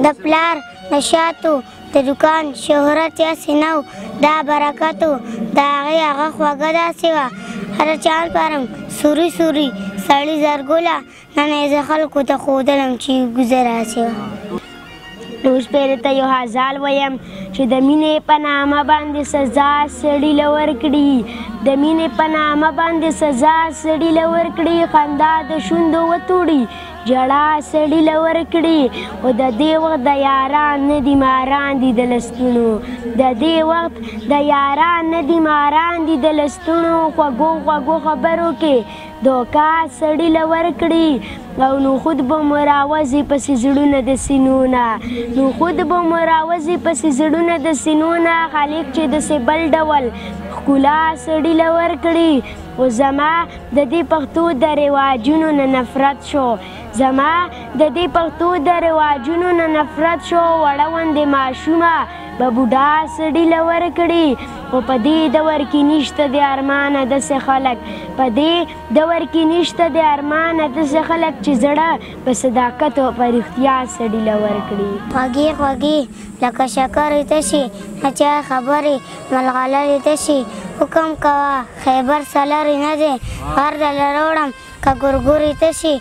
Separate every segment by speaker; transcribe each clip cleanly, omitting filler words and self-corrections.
Speaker 1: د پلار د شاتو د دوکان شهرت یاسې نه و دا برکت و د هغې هغه خوږه داسې وه هر چاند پرم سوري سوري سړي زرګوله نن یې زه خلکو ته ښودلم چې ګوزه راسې وه
Speaker 2: اوس پرې ته یو غزل ویم چې د مینې په نامه باندې سزا سړي له ورکړي د مینې په نامه باندې سزا سړي له ورکړي خندا د شونډو وتوړي جړا سړي له ورکړي او د دې وخت د یاران نه دي ماران دي د لستونو د دې وخت د یاران نه دي ماران دي د لستونو خوږو خوږو خبرو کې دوکا سړي له ورکړي او نو خود به مو راوځي پسې زړونه د سینو نه نو خود به مو راوځي پسې زړونه د سینو نه خالق چې داسې بل ډول ښکلا سړي له ورکړي او زما د دې پښتو د رواجونو نه نفرت شو زما د دې پښتو د رواجونو نه نفرت شو وړه غوندې ماشومه به بوډا سړي له ورکړي او په دې دور کې نشته د ارمانه داسې خلک په دې دور کې نشته د ارمانه داسې خلک چې زړه په صداقت او په رښتیا سړي له ورکړي
Speaker 1: خوږې خوږې لکه شکرې تشي نه چا خبرې ملغلرې تشي حکم کوه خیبر سلرې نه دی غر دله راوړم که ګورګورې تشي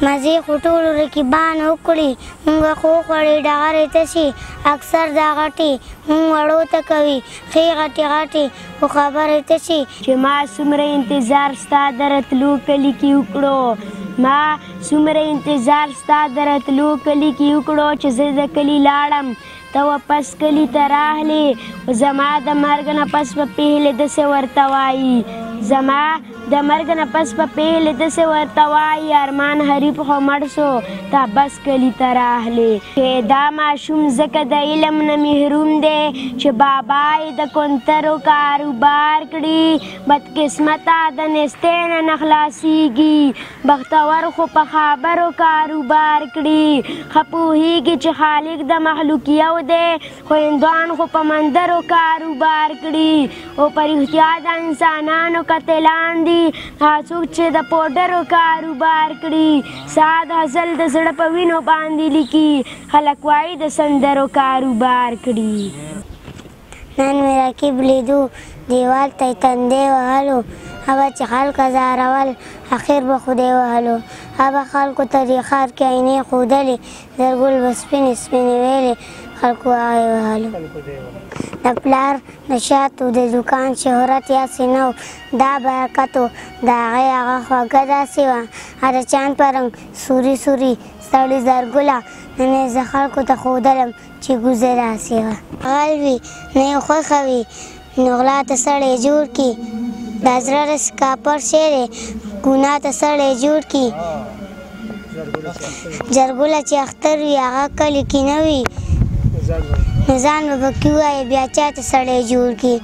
Speaker 1: مزې خو ټولو رقیبان وکړي مونږ خو خوړې ډغرې تشي اکثر دا غټې مونږ وړو ته کوي ښې غټې غټې خو خبرې تشي
Speaker 2: چې ما څومره انتظار ستا د راتلو کلي کې وکړو ما څومره انتظار ستا د راتلو کلي کې وکړو چې زه د کلي لاړم ته واپس کلي ته راغلې زما د مرګ نه پس به پیهلې داسې ورته وایي زما د مرګ نه پس په پیهلې داسې ورته وایي ارمان حریف خو مړ شو تا بس کلي ته راغلې چې دا ماشوم ځکه د علم نه محروم دی چې بابا یې د کونترو کاروبار کړي بدقسمته د نستۍ نه خلاصېږي بختور خو په خبرو کاروبار کړي ښه پوهېږي چې خالق د مخلوق یو دی خو هندوان خو په مندرو کاروبار کړي او په رښتیا د انسانانو قتلان دي څوک چې د پوډرو کاروبار کړي سعد حاصل د زړه په وینو باندې لیکي خلک وایي د سندرو کاروبار کړي
Speaker 1: نن مې رقیب لیدو دیوال ته یې تندی وهلو هغه چې خلک ازارول اخر به خدای وهلو هغه خلکو ته دې ښار کې عینې ښودلې زرګل به سپینې سپینې ویلې خلکو هغه یې وهلو د پلار د شاتو د دوکان شهرت یاسې نه و دا برکت و د هغې هغه خوږه داسې وه هر چاند په رنګ سوري سوري سړي زرګله نن یې زه خلکو ته ښودلم چې ګوزه داسې وه غل وي نه یې خوښه وي نو غلا ته سړی جوړ کړي د زړه رس کاپر شی دی ګناه ته سړی جوړ کړي جرګوله چې اختر وي هغه کلي کې نه وي نو ځان به پکې ووایي بیا چا ته سړی جوړ کړي